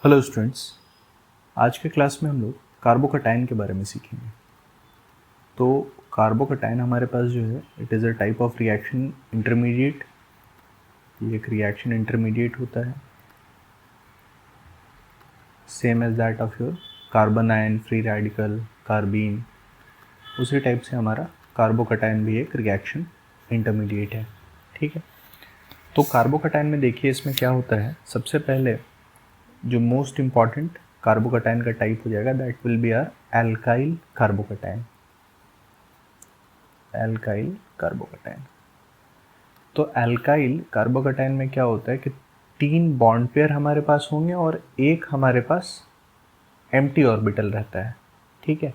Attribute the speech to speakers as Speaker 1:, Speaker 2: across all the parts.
Speaker 1: Hello students, आज के class में हम लोग कार्बोकैटायन के बारे में सीखेंगे। तो कार्बोकैटायन हमारे पास जो है it is a type of reaction intermediate. ये एक रिएक्शन इंटरमीडिएट होता है, same as that of your carbon ion, free radical, carbene. उसी टाइप से हमारा कार्बोकैटायन भी एक रिएक्शन इंटरमीडिएट है। ठीक है, तो कार्बोकैटायन में देखिए इसमें क्या होता है। सबसे पहले जो मोस्ट इम्पॉर्टेंट कार्बोकैटायन का टाइप हो जाएगा that will be our alkyl carbocation. Alkyl carbocation. तो एल्काइल कार्बोकैटायन में क्या होता है कि 3 बॉन्ड पेयर हमारे पास होंगे और एक हमारे पास एम्प्टी ऑर्बिटल रहता है। ठीक है,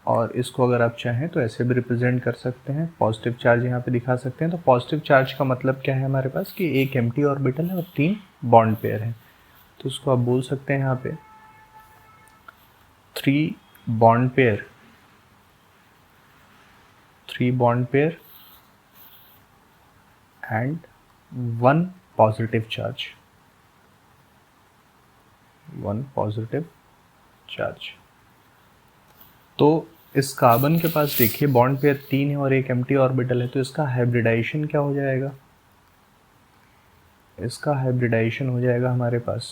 Speaker 1: और इसको अगर आप चाहें तो ऐसे भी रिप्रेजेंट कर सकते हैं, पॉजिटिव चार्ज यहाँ पे दिखा सकते हैं। तो पॉजिटिव चार्ज का मतलब क्या है हमारे पास कि एक एम्प्टी ऑर्बिटल है और 3 बॉन्ड पेयर है। तो उसको आप बोल सकते हैं यहाँ पे 3 bond pair, 3 bond pair and 1 positive charge, 1 positive charge. तो इस कार्बन के पास देखिए बॉन्ड पेयर 3 है और एक एम्प्टी ऑर्बिटल है, तो इसका हाइब्रिडाइजेशन क्या हो जाएगा? इसका हाइब्रिडाइजेशन हो जाएगा हमारे पास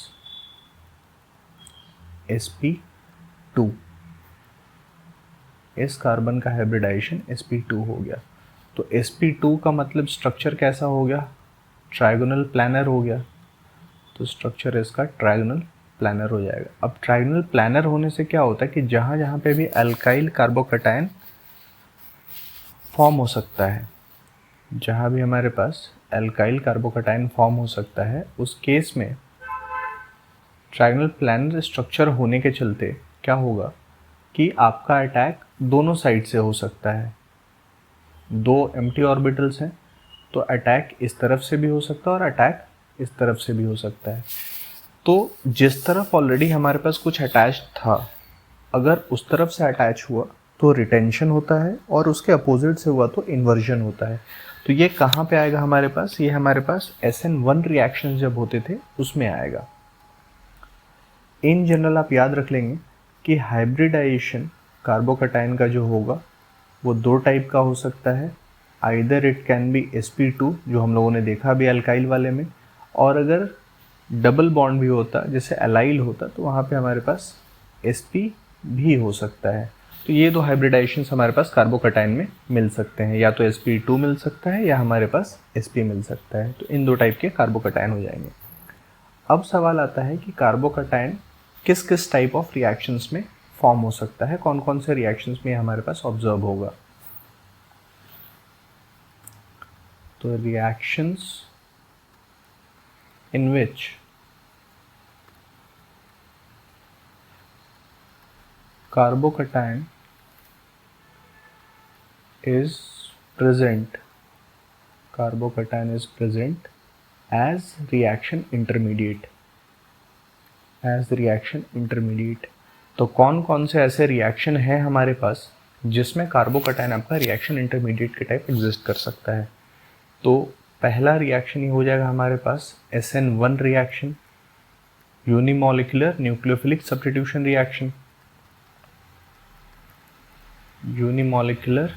Speaker 1: sp2। इस कार्बन का हाइब्रिडाइजेशन sp2 हो गया। तो sp2 का मतलब स्ट्रक्चर कैसा हो गया? ट्रायगोनल प्लानर हो गया। तो स्ट्रक्चर इसका ट्रायगोनल प्लानर हो जाएगा। अब ट्रायगोनल प्लानर होने से क्या होता है कि जहाँ जहाँ पे भी अल्काइल कार्बोकैटायन फॉर्म हो सकता है, जहाँ भी हमारे पास अल्काइल कार्बोकैटायन फॉर्म हो सकता है, उस केस में ट्रायगोनल प्लानर स्ट्रक्चर होने के चलते क्या होगा कि आपका अटैक दोनों साइड से हो सकता है। 2 एम्प्टी ऑर्बिटल्स हैं तो अटैक इस तरफ से भी हो सकता है और अटैक इस तरफ से भी हो सकता है। तो जिस तरफ ऑलरेडी हमारे पास कुछ अटैच था, अगर उस तरफ से अटैच हुआ तो रिटेंशन होता है और उसके अपोजिट से हुआ तो इन्वर्जन होता है। तो ये कहाँ पे आएगा हमारे पास? ये हमारे पास SN1 रिएक्शन जब होते थे उसमें आएगा। इन जनरल आप याद रख लेंगे कि हाइब्रिडाइजेशन कार्बोकैटायन का जो होगा वो 2 टाइप का हो सकता है। Either it can be sp2 जो हम लोगों ने देखा भी अल्काइल वाले में, और अगर डबल बॉन्ड भी होता जैसे एलाइल होता तो वहाँ पे हमारे पास sp भी हो सकता है। तो ये 2 हाइब्रिडाइजेशन हमारे पास कार्बोकैटायन में मिल सकते हैं, या तो sp2 मिल सकता है या हमारे पास sp मिल सकता है। तो इन 2 टाइप के कार्बोकैटायन हो जाएंगे। अब सवाल आता है कि कार्बोकैटायन किस किस टाइप ऑफ रिएक्शंस में फॉर्म हो सकता है, कौन कौन से रिएक्शंस में हमारे पास ऑब्जर्व होगा। तो reactions in which carbocation is present, carbocation is present as reaction intermediate, as reaction intermediate। तो कौन कौन से ऐसे रिएक्शन है हमारे पास जिसमें कार्बोकैटायन आपका रिएक्शन इंटरमीडिएट के टाइप एग्जिस्ट कर सकता है? तो पहला रिएक्शन ये हो जाएगा हमारे पास SN1 reaction, unimolecular nucleophilic substitution reaction. Unimolecular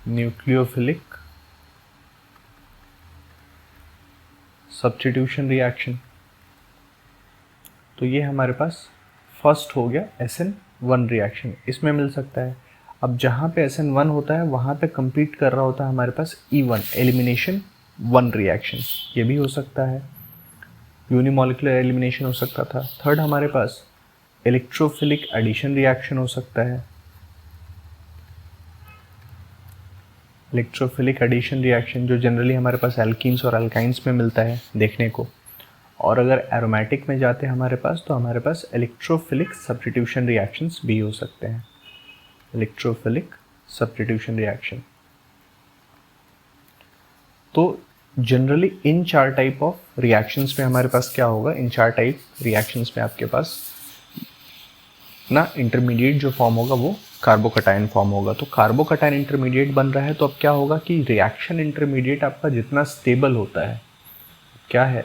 Speaker 1: nucleophilic substitution reaction. तो ये हमारे पास फर्स्ट हो गया SN1 रिएक्शन, इसमें मिल सकता है। अब जहाँ पे SN1 होता है वहाँ पे compete कर रहा होता है हमारे पास E1 एलिमिनेशन 1 रिएक्शन, ये भी हो सकता है। यूनिमोलिकुलर एलिमिनेशन हो सकता था। थर्ड हमारे पास इलेक्ट्रोफिलिक एडिशन रिएक्शन हो सकता है। इलेक्ट्रोफिलिक एडिशन रिएक्शन जो जनरली हमारे पास एल्कीन्स और अल्काइंस में मिलता है देखने को, और अगर एरोमेटिक में जाते हैं हमारे पास तो हमारे पास इलेक्ट्रोफिलिक सब्स्टिट्यूशन रिएक्शंस भी हो सकते हैं। Electrophilic substitution reaction. तो generally in 4 type of reactions में हमारे पास क्या होगा? इन 4 टाइप रिएक्शंस में आपके पास ना इंटरमीडिएट जो फॉर्म होगा वो कार्बोकैटायन फॉर्म होगा। तो कार्बोकैटायन इंटरमीडिएट बन रहा है तो अब क्या होगा कि रिएक्शन इंटरमीडिएट आपका जितना स्टेबल होता है, क्या है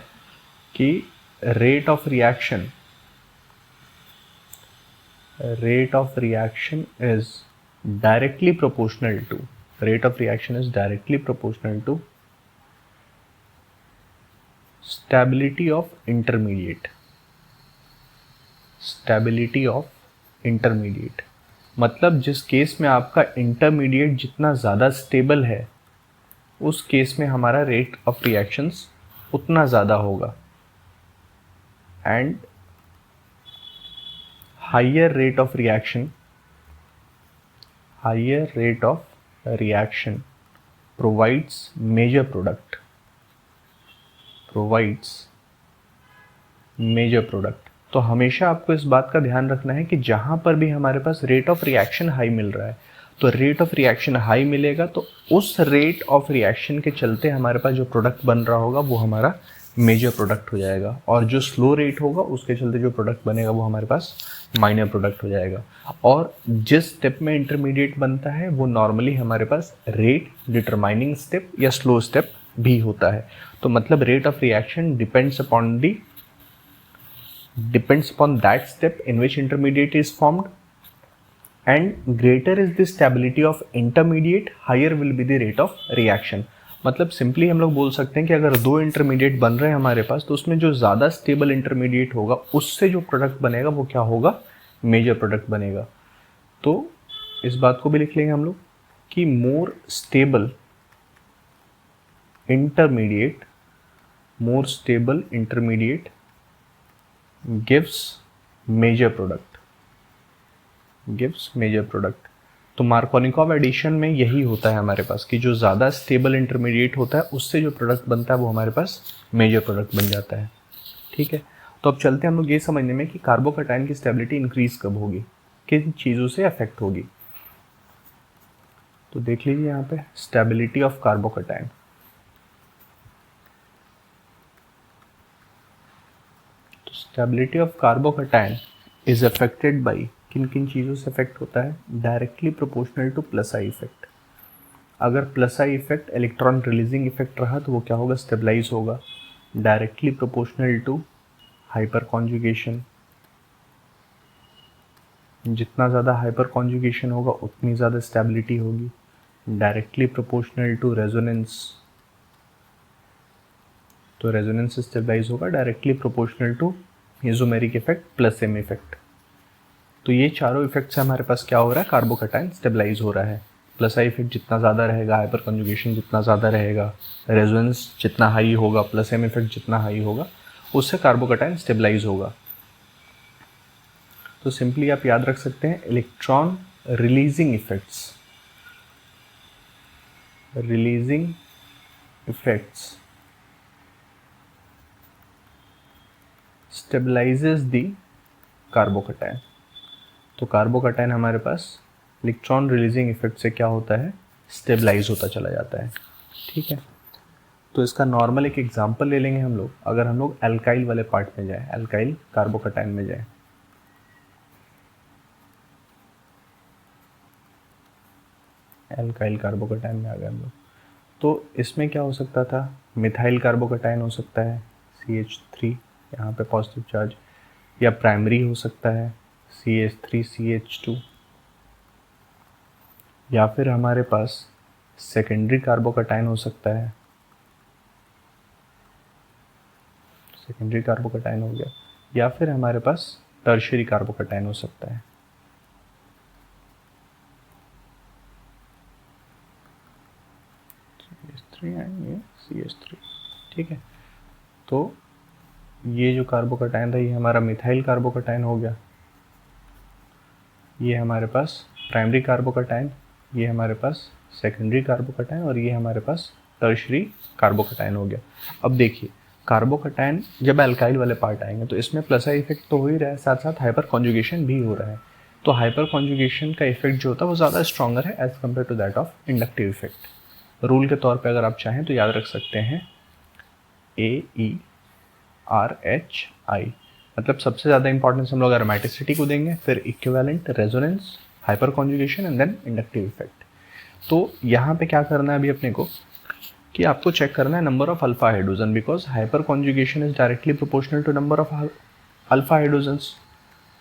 Speaker 1: कि rate of reaction is directly proportional to stability of intermediate। मतलब जिस केस में आपका इंटरमीडिएट जितना ज़्यादा स्टेबल है उस केस में हमारा रेट ऑफ रिएक्शंस उतना ज़्यादा होगा, and higher rate of reaction provides major product। तो हमेशा आपको इस बात का ध्यान रखना है कि जहाँ पर भी हमारे पास रेट ऑफ रिएक्शन हाई मिल रहा है, तो रेट ऑफ रिएक्शन हाई मिलेगा तो उस रेट ऑफ रिएक्शन के चलते हमारे पास जो प्रोडक्ट बन रहा होगा वो हमारा मेजर प्रोडक्ट हो जाएगा, और जो स्लो रेट होगा उसके चलते जो प्रोडक्ट बनेगा वो हमारे पास माइनर प्रोडक्ट हो जाएगा। और जिस स्टेप में इंटरमीडिएट बनता है वो नॉर्मली हमारे पास रेट डिटरमाइनिंग स्टेप या स्लो स्टेप भी होता है। तो मतलब rate of reaction depends upon that step in which intermediate is formed, and greater is the stability of intermediate, higher will be the rate of reaction। मतलब simply हम लोग बोल सकते हैं कि अगर दो इंटरमीडिएट बन रहे हैं हमारे पास, तो उसमें जो ज़्यादा स्टेबल इंटरमीडिएट होगा उससे जो प्रोडक्ट बनेगा वो क्या होगा, मेजर प्रोडक्ट बनेगा। तो इस बात को भी लिख लेंगे हम लोग कि more stable intermediate gives major product। तो मार्कोनिकॉव एडिशन में यही होता है हमारे पास कि जो ज़्यादा स्टेबल इंटरमीडिएट होता है उससे जो प्रोडक्ट बनता है वो हमारे पास मेजर प्रोडक्ट बन जाता है। ठीक है, तो अब चलते हैं हम लोग ये समझने में कि कार्बोकैटायन की स्टेबिलिटी इंक्रीज कब होगी, किन चीज़ों से अफेक्ट होगी। तो देख लीजिए यहाँ पे stability of carbocation. Stability of carbocation is affected by, किन किन चीज़ों से अफेक्ट होता है, directly proportional to plus I effect. अगर plus I effect electron releasing effect रहा तो वो क्या होगा, स्टेबलाइज होगा। Directly proportional to hyperconjugation, जितना ज़्यादा हाइपर कॉन्जुगेशन होगा उतनी ज़्यादा स्टेबिलिटी होगी। डायरेक्टली प्रोपोर्शनल टू रेजोनेंस, तो रेजोनेंस स्टेबलाइज होगा। Directly proportional to mesomeric effect plus M effect. तो ये चारों इफेक्ट से हमारे पास क्या हो रहा है, कार्बोकैटायन स्टेबलाइज हो रहा है। प्लस आई इफेक्ट जितना ज़्यादा रहेगा, हाइपर कॉन्जुगेशन जितना ज़्यादा रहेगा, रेजोनेंस जितना हाई होगा, प्लस एम इफेक्ट जितना हाई होगा, उससे कार्बोकैटायन स्टेबलाइज होगा। तो सिंपली आप याद रख सकते हैं इलेक्ट्रॉन रिलीजिंग इफेक्ट्स स्टेबलाइजेस दी कार्बोकैटायन। तो कार्बोकैटायन हमारे पास इलेक्ट्रॉन रिलीजिंग इफेक्ट से क्या होता है, स्टेबलाइज होता चला जाता है। ठीक है, तो इसका नॉर्मल एक एग्जांपल ले लेंगे हम लोग। अगर हम लोग एल्काइल वाले पार्ट में जाए, एल्काइल कार्बोकैटायन में जाए, एल्काइल कार्बोकैटायन में आ गए हम लोग, तो इसमें क्या हो सकता था, मिथाइल कार्बोकैटायन हो सकता है CH3, यहाँ पे पॉजिटिव चार्ज, या प्राइमरी हो सकता है CH3CH2, या फिर हमारे पास सेकेंडरी कार्बोकैटायन हो सकता है, सेकेंडरी कार्बोकैटायन हो गया, या फिर हमारे पास टर्शियरी कार्बोकैटायन हो सकता है। CH3 ठीक है, तो ये जो कार्बोकैटायन था ये हमारा मिथाइल कार्बोकैटायन हो गया, ये हमारे पास प्राइमरी कार्बोकैटायन, ये हमारे पास सेकेंडरी कार्बोकैटायन, और ये हमारे पास टर्शियरी कार्बोकैटायन हो गया। अब देखिए कार्बोकैटायन जब एल्काइल वाले पार्ट आएंगे तो इसमें प्लस आई इफेक्ट तो हो ही रहा है, साथ साथ हाइपर कॉन्जुगेशन भी हो रहा है। तो हाइपर कॉन्जुगेशन का इफेक्ट जो होता है वो ज़्यादा स्ट्रॉन्गर है as compare to that of inductive effect. Rule के तौर पे अगर आप चाहें तो याद रख सकते हैं AERHI, मतलब सबसे ज़्यादा इंपॉर्टेंस हम लोग एरोमेटिसिटी को देंगे, फिर equivalent, resonance, hyperconjugation and then inductive effect. तो यहाँ पे क्या करना है अभी अपने को, कि आपको चेक करना है number of alpha hydrogen, because hyperconjugation is directly proportional to number of alpha hydrogens.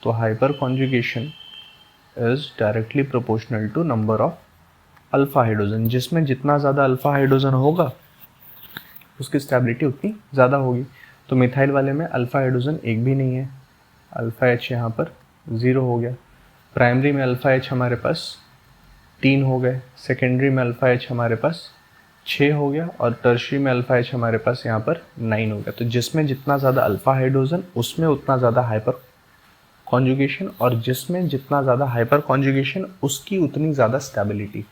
Speaker 1: तो hyperconjugation is directly proportional to number of alpha hydrogen, जिसमें जितना ज़्यादा अल्फा हाइड्रोजन होगा उसकी स्टेबिलिटी उतनी ज़्यादा होगी। तो मिथाइल वाले में अल्फा हाइड्रोजन एक भी नहीं है, अल्फा एच यहाँ पर 0 हो गया। प्राइमरी में अल्फा एच हमारे पास 3 हो गए, सेकेंडरी में अल्फा एच हमारे पास 6 हो गया, और टर्शरी में अल्फा एच हमारे पास यहाँ पर 9 हो गया। तो जिसमें जितना ज़्यादा अल्फा हाइड्रोजन उसमें उतना ज़्यादा हाइपर कॉन्जुगेशन, और जिसमें जितना ज़्यादा हाइपर कॉन्जुगेशन उसकी उतनी ज़्यादा स्टेबिलिटी।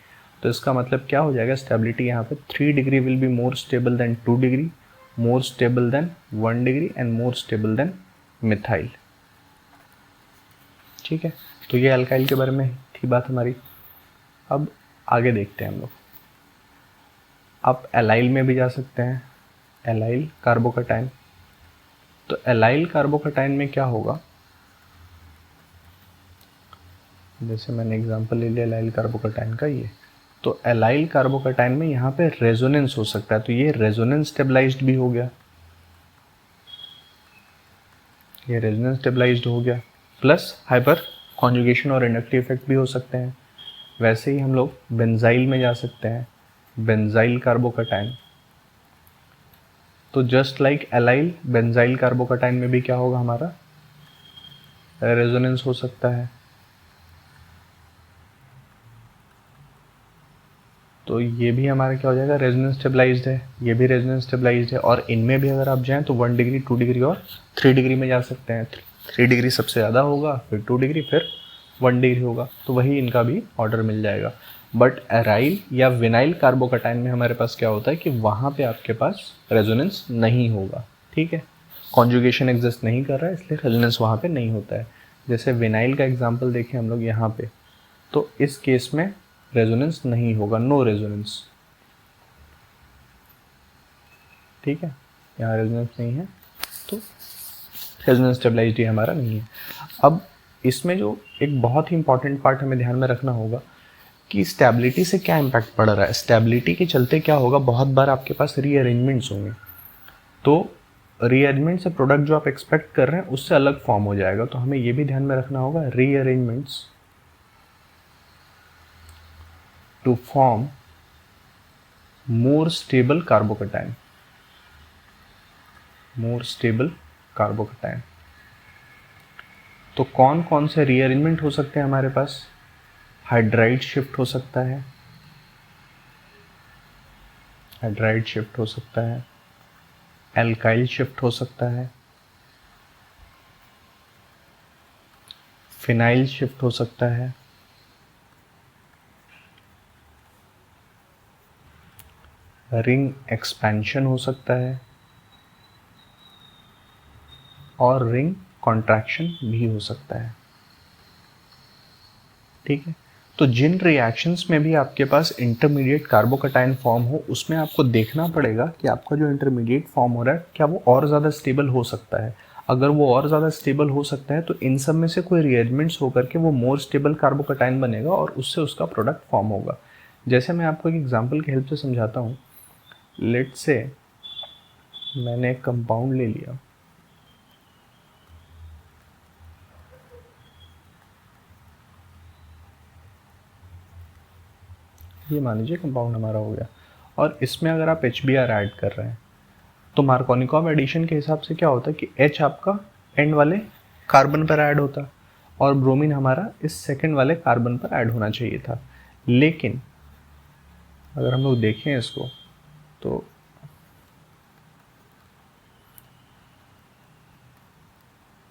Speaker 1: तो इसका मतलब क्या हो जाएगा, स्टेबिलिटी यहाँ पे 3 degree will be more stable then 2 degree, more stable then 1 degree and more stable then methyl. ठीक है, तो ये अल्काइल के बारे में थी बात हमारी। अब आगे देखते हैं हम लोग। आप एलाइल में भी जा सकते हैं, एलाइल कार्बोकैटायन। तो एलाइल कार्बोकैटायन में क्या होगा, जैसे मैंने एग्जांपल ले लिया एलाइल कार्बोकैटायन का ये, तो एलाइल कार्बोकैटायन में यहाँ पे रेजोनेंस हो सकता है। तो ये रेजोनेंस स्टेबलाइज्ड भी हो गया, ये रेजोनेंस स्टेबलाइज्ड हो गया, प्लस हाइपर कॉन्जुगेशन और इंडक्टिव इफेक्ट भी हो सकते हैं। वैसे ही हम लोग बेंजाइल में जा सकते हैं, बेंजाइल कार्बोकैटायन। तो just like allyl, benzyl carbocation में भी क्या होगा, हमारा रेजोनेंस हो सकता है। तो ये भी हमारा क्या हो जाएगा, रेजोनेंस स्टेबलाइज्ड है, ये भी रेजोनेंस स्टेबलाइज्ड है। और इनमें भी अगर आप जाएं तो 1 डिग्री, 2 डिग्री और 3 डिग्री में जा सकते हैं। 3 डिग्री सबसे ज़्यादा होगा, फिर 2 डिग्री, फिर 1 डिग्री होगा। तो वही इनका भी ऑर्डर मिल जाएगा। बट एराइल या विनाइल कार्बोकैटायन में हमारे पास क्या होता है कि वहाँ पे आपके पास रेजोनेंस नहीं होगा। ठीक है, कॉन्जुगेशन एग्जिस्ट नहीं कर रहा है, इसलिए रेजोनेंस वहाँ पे नहीं होता है। जैसे विनाइल का एग्जाम्पल देखें हम लोग यहाँ पे, तो इस केस में रेजोनेंस नहीं होगा, नो रेजोनेंस। ठीक है, यहाँ रेजोनेंस नहीं है, तो रेजोनेंस स्टेबलाइज्ड हमारा नहीं है। अब इसमें जो एक बहुत ही इंपॉर्टेंट पार्ट हमें ध्यान में रखना होगा कि स्टेबिलिटी से क्या इम्पैक्ट पड़ रहा है। स्टेबिलिटी के चलते क्या होगा, बहुत बार आपके पास रीअरेंजमेंट्स होंगे, तो रीअरेंजमेंट से प्रोडक्ट जो आप एक्सपेक्ट कर रहे हैं उससे अलग फॉर्म हो जाएगा। तो हमें ये भी ध्यान में रखना होगा, rearrangements to form more stable carbocation, more stable carbocation। तो कौन कौन से रीअरेंजमेंट हो सकते हैं हमारे पास, हाइड्राइड शिफ्ट हो सकता है, हाइड्राइड शिफ्ट हो सकता है, एल्काइल शिफ्ट हो सकता है, फिनाइल शिफ्ट हो सकता है, रिंग एक्सपेंशन हो सकता है, और रिंग कॉन्ट्रैक्शन भी हो सकता है। ठीक है, तो जिन रिएक्शंस में भी आपके पास इंटरमीडिएट कार्बोकैटायन फॉर्म हो, उसमें आपको देखना पड़ेगा कि आपका जो इंटरमीडिएट फॉर्म हो रहा है क्या वो और ज़्यादा स्टेबल हो सकता है। अगर वो और ज़्यादा स्टेबल हो सकता है तो इन सब में से कोई रिएरेंजमेंट्स होकर के वो मोर स्टेबल कार्बोकैटायन बनेगा और उससे उसका प्रोडक्ट फॉर्म होगा। जैसे मैं आपको एक एग्जांपल की हेल्प से समझाता हूँ। लेट्स से मैंने एक कंपाउंड ले लिया, ये मान लीजिए कंपाउंड हमारा हो गया, और इसमें अगर आप HBr ऐड कर रहे हैं तो मार्कोनिकॉव एडिशन के हिसाब से क्या होता है कि H आपका एंड वाले कार्बन पर ऐड होता और ब्रोमीन हमारा इस सेकंड वाले कार्बन पर ऐड होना चाहिए था। लेकिन अगर हम लोग देखें इसको तो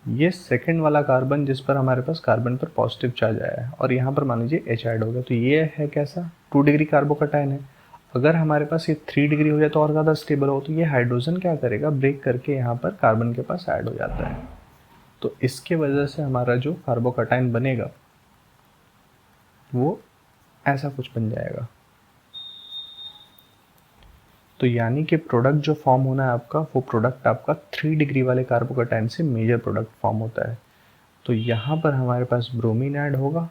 Speaker 1: ये सेकंड वाला कार्बन जिस पर हमारे पास कार्बन पर पॉजिटिव चार्ज आया है और यहाँ पर मान लीजिए H ऐड हो गया, तो ये है कैसा 2 डिग्री कार्बोकैटायन है। अगर हमारे पास ये 3 डिग्री हो जाए तो और ज़्यादा स्टेबल हो, तो ये हाइड्रोजन क्या करेगा, ब्रेक करके यहाँ पर कार्बन के पास ऐड हो जाता है। तो इसके वजह से हमारा जो कार्बोकैटायन बनेगा वो ऐसा कुछ बन जाएगा। तो यानी कि प्रोडक्ट जो फॉर्म होना है आपका, वो प्रोडक्ट आपका 3 डिग्री वाले कार्बोकैटायन से मेजर प्रोडक्ट फॉर्म होता है। तो यहाँ पर हमारे पास ब्रोमीन ऐड होगा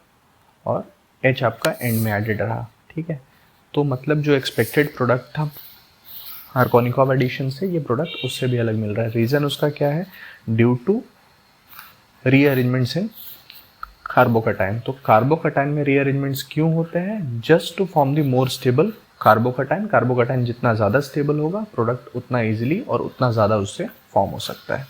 Speaker 1: और H आपका एंड में एडेड रहा। ठीक है, तो मतलब जो एक्सपेक्टेड प्रोडक्ट था आर्कोनिकॉव एडिशन से ये प्रोडक्ट उससे भी अलग मिल रहा है। रीज़न उसका क्या है? Due to rearrangements in carbocation. तो कार्बोकैटायन में रीअरेंजमेंट्स क्यों होते हैं? Just to form the more stable carbocation. Carbocation जितना ज़्यादा स्टेबल होगा, प्रोडक्ट उतना ईजिली और उतना ज़्यादा उससे फॉर्म हो सकता है।